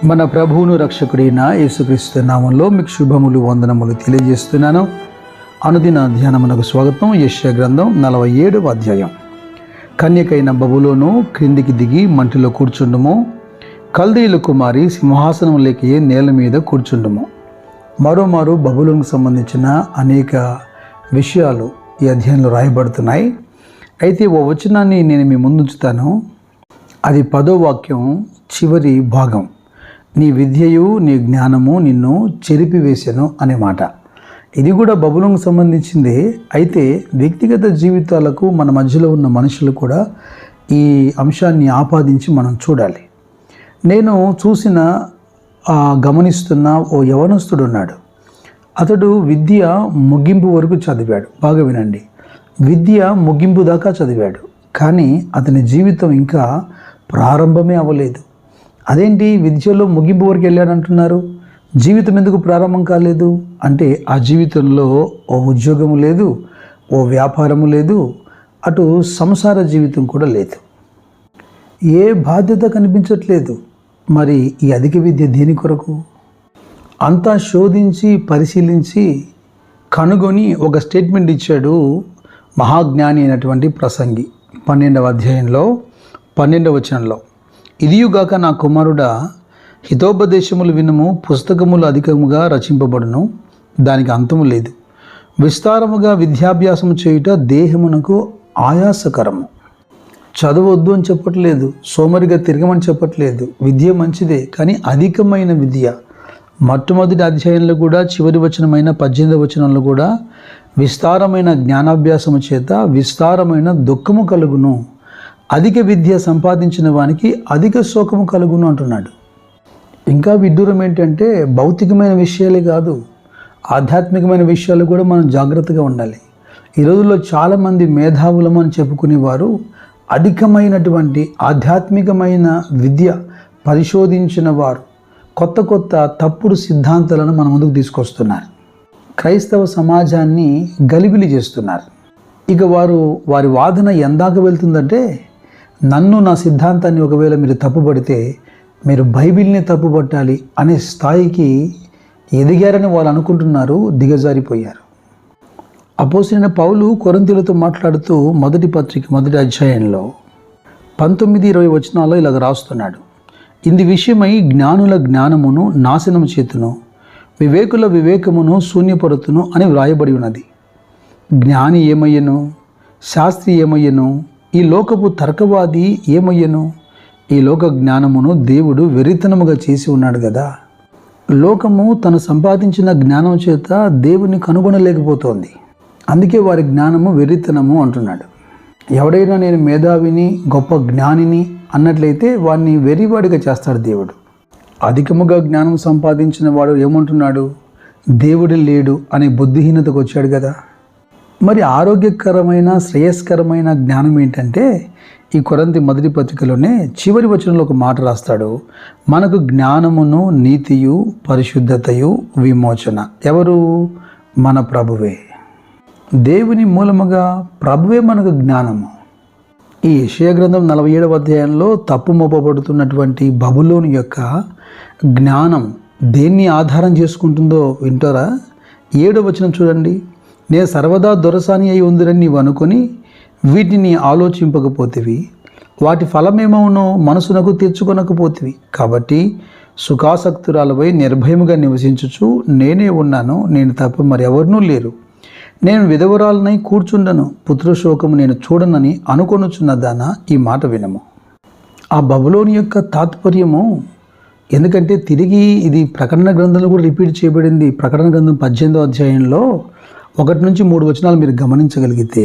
మన ప్రభువును రక్షకుడైన యేసుక్రీస్తు నామంలో మీకు శుభములు వందనములు తెలియజేస్తున్నాను. అనుదిన ధ్యానమునకు స్వాగతం. యెషయా గ్రంథం 47వ అధ్యాయం. కన్యకైన బబులోను క్రిందికి దిగి మంటిలో కూర్చుండుము, కల్దీయుల కుమారి సింహాసనం లేకే నేల మీద కూర్చుండుము. మరోమారు బబులోనుకు సంబంధించిన అనేక విషయాలు ఈ అధ్యాయంలో రాయబడుతున్నాయి. అయితే ఓ వచనాన్ని నేను మీ ముందుంచుతాను. అది 10వ వాక్యం చివరి భాగం. నీ విద్యయు నీ జ్ఞానము నిన్ను చెరిపివేసెను అనే మాట. ఇది కూడా బబులోనుకు సంబంధించింది. అయితే వ్యక్తిగత జీవితాలకు మన మధ్యలో ఉన్న మనుషులు కూడా ఈ అంశాన్ని ఆపాదించి మనం చూడాలి. నేను చూసిన గమనిస్తున్న ఓ యవనస్తుడు ఉన్నాడు. అతడు విద్య ముగింపు వరకు చదివాడు. బాగా వినండి, విద్య ముగింపు దాకా చదివాడు, కానీ అతని జీవితం ఇంకా ప్రారంభమే అవ్వలేదు. అదేంటి, విద్యలో ముగింపు వరకు వెళ్ళాడంటున్నారు, జీవితం ఎందుకు ప్రారంభం కాలేదు అంటే ఆ జీవితంలో ఓ ఉద్యోగము లేదు, ఓ వ్యాపారము లేదు, అటు సంసార జీవితం కూడా లేదు, ఏ బాధ్యత కనిపించట్లేదు. మరి ఈ అధిక విద్య దేని కొరకు? అంతా శోధించి పరిశీలించి కనుగొని ఒక స్టేట్మెంట్ ఇచ్చాడు మహాజ్ఞాని అయినటువంటి ప్రసంగి 12వ అధ్యాయంలో 12వ వచనంలో, ఇదియుగాక నా కుమారుడా, హితోపదేశములు వినుము, పుస్తకములు అధికముగా రచింపబడును, దానికి అంతము లేదు. విస్తారముగా విద్యాభ్యాసము చేయుట దేహమునకు ఆయాసకరము. చదవద్దు అని చెప్పట్లేదు, సోమరిగా తిరగమని చెప్పట్లేదు. విద్య మంచిదే, కానీ అధికమైన విద్య. మొట్టమొదటి అధ్యాయంలో కూడా చివరి వచనమైన 18వ వచనంలో కూడా విస్తారమైన జ్ఞానాభ్యాసము చేత విస్తారమైన దుఃఖము కలుగును, అధిక విద్య సంపాదించిన వానికి అధిక శోకము కలుగును అంటున్నాడు. ఇంకా విడ్డూరం ఏంటంటే భౌతికమైన విషయాలే కాదు, ఆధ్యాత్మికమైన విషయాలు కూడా మనం జాగ్రత్తగా ఉండాలి. ఈ రోజుల్లో చాలామంది మేధావులము అని చెప్పుకునేవారు అధికమైనటువంటి ఆధ్యాత్మికమైన విద్య పరిశోధించిన వారు కొత్త కొత్త తప్పుడు సిద్ధాంతాలను మన ముందుకు తీసుకొస్తున్నారు. క్రైస్తవ సమాజాన్ని గలిబిలి చేస్తున్నారు. ఇక వారి వాదన ఎందాక వెళ్తుందంటే, నన్ను నా సిద్ధాంతాన్ని ఒకవేళ మీరు తప్పుపడితే మీరు బైబిల్ని తప్పుపట్టాలి అనే స్థాయికి ఎదిగారని వాళ్ళు అనుకుంటున్నారు, దిగజారిపోయారు. అపోస్తలుడైన పౌలు కొరింథీయులతో మాట్లాడుతూ మొదటి పత్రిక 1వ అధ్యాయంలో 19-20 వచనాల్లో ఇలాగ రాస్తున్నాడు. ఇంది విషయమై జ్ఞానుల జ్ఞానమును నాశనము చేతును, వివేకుల వివేకమును శూన్యపరుతును అని వ్రాయబడి ఉన్నది. జ్ఞాని ఏమయ్యను, శాస్త్రి ఏమయ్యను, ఈ లోకపు తర్కవాది ఏమయ్యను? ఈ లోక జ్ఞానమును దేవుడు వెరితనముగా చేసి ఉన్నాడు కదా. లోకము తను సంపాదించిన జ్ఞానం చేత దేవుని కనుగొనలేకపోతోంది. అందుకే వారి జ్ఞానము వెరితనము అంటున్నాడు. ఎవడైనా నేను మేధావిని, గొప్ప జ్ఞానిని అన్నట్లయితే వాడిని వెరివాడిగా చేస్తాడు దేవుడు. అధికముగా జ్ఞానం సంపాదించిన వాడు ఏమంటున్నాడు? దేవుడు లేడు అనే బుద్ధిహీనతకు వచ్చాడు కదా. మరి ఆరోగ్యకరమైన శ్రేయస్కరమైన జ్ఞానం ఏంటంటే, ఈ కొరింథీ మొదటి పత్రికలోనే చివరి వచనంలో ఒక మాట రాస్తాడు, మనకు జ్ఞానమును నీతియు పరిశుద్ధతయు విమోచన. ఎవరు? మన ప్రభువే. దేవుని మూలముగా ప్రభువే మనకు జ్ఞానము. ఈ యెషయా గ్రంథం 47వ అధ్యాయంలో తప్పు మోపబడుతున్నటువంటి బబులోను యొక్క జ్ఞానం దేన్ని ఆధారం చేసుకుంటుందో వింటారా? 7వ వచనం చూడండి. నేను సర్వదా దొరసాని అయి ఉందిరని నీవు అనుకొని వీటిని ఆలోచింపకపోతివి, వాటి ఫలమేమవునో మనసునకు తెచ్చుకొనకపోతివి. కాబట్టి సుఖాసక్తురాలపై నిర్భయముగా నివసించుచు నేనే ఉన్నాను, నేను తప్ప మరి ఎవరినూ లేరు. నేను విధవరాలనై కూర్చుండను, పుత్రశోకము నేను చూడనని అనుకొనుచున్నదానా, ఈ మాట వినము. ఆ బబులోని యొక్క తాత్పర్యము, ఎందుకంటే తిరిగి ఇది ప్రకటన గ్రంథంలో కూడా రిపీట్ చేయబడింది. ప్రకటన గ్రంథం 18వ అధ్యాయంలో 1-3 వచనాలు మీరు గమనించగలిగితే,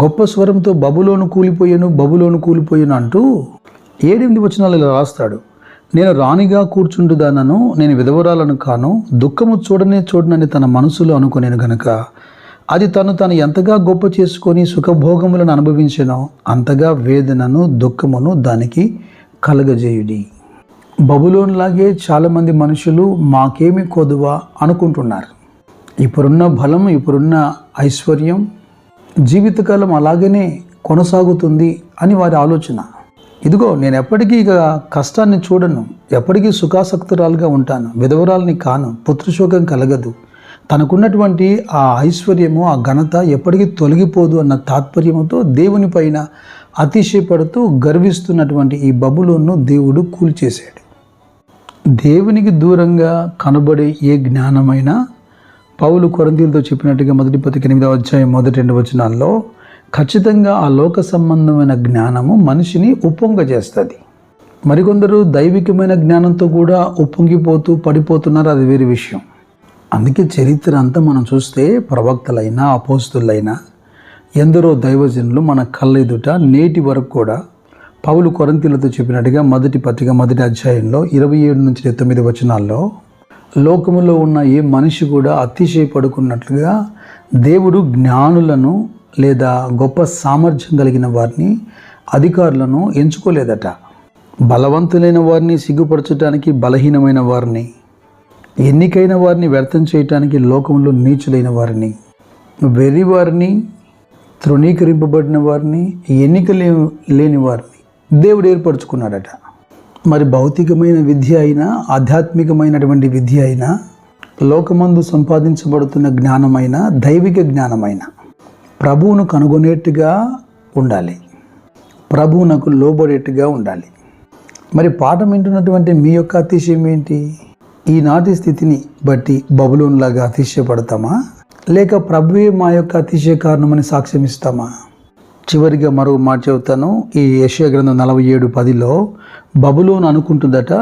గొప్ప స్వరంతో బబులోను కూలిపోయాను, బబులోను కూలిపోయాను అంటూ 7-8 వచనాలు ఇలా రాస్తాడు. నేను రాణిగా కూర్చుంటుదానను, నేను విధవరాలను కాను, దుఃఖము చూడనని తన మనసులో అనుకునేను గనుక అది తను ఎంతగా గొప్ప చేసుకొని సుఖభోగములను అనుభవించెనో అంతగా వేదనను దుఃఖమును దానికి కలగజేయుడి. బబులోనులాగే చాలామంది మనుషులు మాకేమి కొదువా అనుకుంటున్నారు. ఇప్పుడున్న బలం, ఇప్పుడున్న ఐశ్వర్యం జీవితకాలం అలాగనే కొనసాగుతుంది అని వారి ఆలోచన. ఇదిగో నేను ఎప్పటికీ ఇక కష్టాన్ని చూడను, ఎప్పటికీ సుఖాసక్తురాలుగా ఉంటాను, విధవరాల్ని కాను, పుత్రశోకం కలగదు, తనకున్నటువంటి ఆ ఐశ్వర్యము ఆ ఘనత ఎప్పటికీ తొలగిపోదు అన్న తాత్పర్యముతో దేవుని పైన అతిశయపడుతూ గర్విస్తున్నటువంటి ఈ బబులోన్ను దేవుడు కూల్చేశాడు. దేవునికి దూరంగా కనబడే ఏ జ్ఞానమైనా పౌలు కొరింథీయులతో చెప్పినట్టుగా 1 పత్రిక 8వ అధ్యాయం 1-2 వచనాల్లో ఖచ్చితంగా ఆ లోక సంబంధమైన జ్ఞానము మనిషిని ఉప్పొంగజేస్తుంది. మరికొందరు దైవికమైన జ్ఞానంతో కూడా ఉప్పొంగిపోతూ పడిపోతున్నారు, అది వేరే విషయం. అందుకే చరిత్ర అంతా మనం చూస్తే ప్రవక్తలైనా అపోస్తులైనా ఎందరో దైవజనులు మన కళ్ళెదుట నేటి వరకు కూడా పౌలు కొరింథీయులతో చెప్పినట్టుగా 1 పత్రిక 1వ అధ్యాయంలో 27-29 వచనాల్లో లోకములో ఉన్న ఏ మనిషి కూడా అతిశయపడుకున్నట్లుగా దేవుడు జ్ఞానులను లేదా గొప్ప సామర్థ్యం కలిగిన వారిని, అధికారులను ఎంచుకోలేదట. బలవంతులైన వారిని సిగ్గుపరచడానికి బలహీనమైన వారిని, ఎన్నికైన వారిని వ్యర్థం చేయటానికి లోకంలో నీచులైన వారిని, వెర్రివారిని, తృణీకరింపబడిన వారిని, ఎన్నిక లేని వారిని దేవుడు ఏర్పరచుకున్నాడట. మరి భౌతికమైన విద్య అయినా ఆధ్యాత్మికమైనటువంటి విద్య అయినా లోకమందు సంపాదించబడుతున్న జ్ఞానమైన దైవిక జ్ఞానమైన ప్రభువును కనుగొనేట్టుగా ఉండాలి, ప్రభువునకు లోబడేట్టుగా ఉండాలి. మరి పాఠం వింటున్నటువంటి మీ యొక్క అతిశయం ఏంటి? ఈనాటి స్థితిని బట్టి బబులోనులాగా అతిశయపడతామా, లేక ప్రభువే మా యొక్క అతిశయ కారణమని సాక్ష్యం ఇస్తామా? చివరిగా మరో మాట చెబుతాను. ఈ యెషయా గ్రంథం 47:10లో బబులోను అనుకుంటుందట,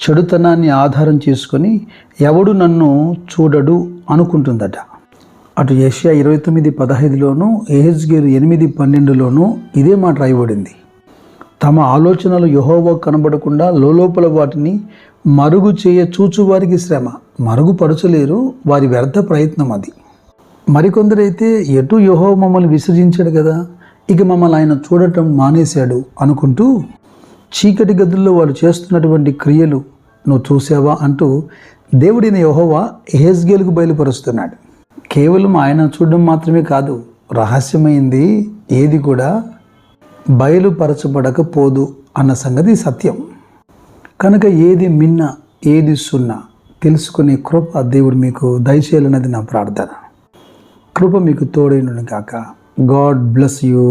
చెడుతనాన్ని ఆధారం చేసుకొని ఎవడు నన్ను చూడడు అనుకుంటుందట. అటు యెషయా 29:15లోను యెహెజ్కేలు 8:12లోను ఇదే మాట రాయబడింది. తమ ఆలోచనలు యెహోవాకు కనబడకుండా లోలోపల వాటిని మరుగు చేయ చూచువారికి శ్రమ. మరుగుపరచలేరు, వారి వ్యర్థ ప్రయత్నం అది. మరికొందరైతే ఎటు యెహోవా మమ్మల్ని విసర్జించాడు కదా, ఇక మమ్మల్ని ఆయన చూడటం మానేశాడు అనుకుంటూ చీకటి గదుల్లో వారు చేస్తున్నటువంటి క్రియలు నువ్వు చూసావా అంటూ దేవుడైన యెహోవా యెహెజ్కేలుకు బయలుపరుస్తున్నాడు. కేవలం ఆయన చూడడం మాత్రమే కాదు, రహస్యమైంది ఏది కూడా బయలుపరచబడకపోదు అన్న సంగతి సత్యం. కనుక ఏది మిన్న ఏది సున్నా తెలుసుకునే కృప దేవుడు మీకు దయచేయాలన్నది నా ప్రార్థన. కృప మీకు తోడైనను కాక. God bless you.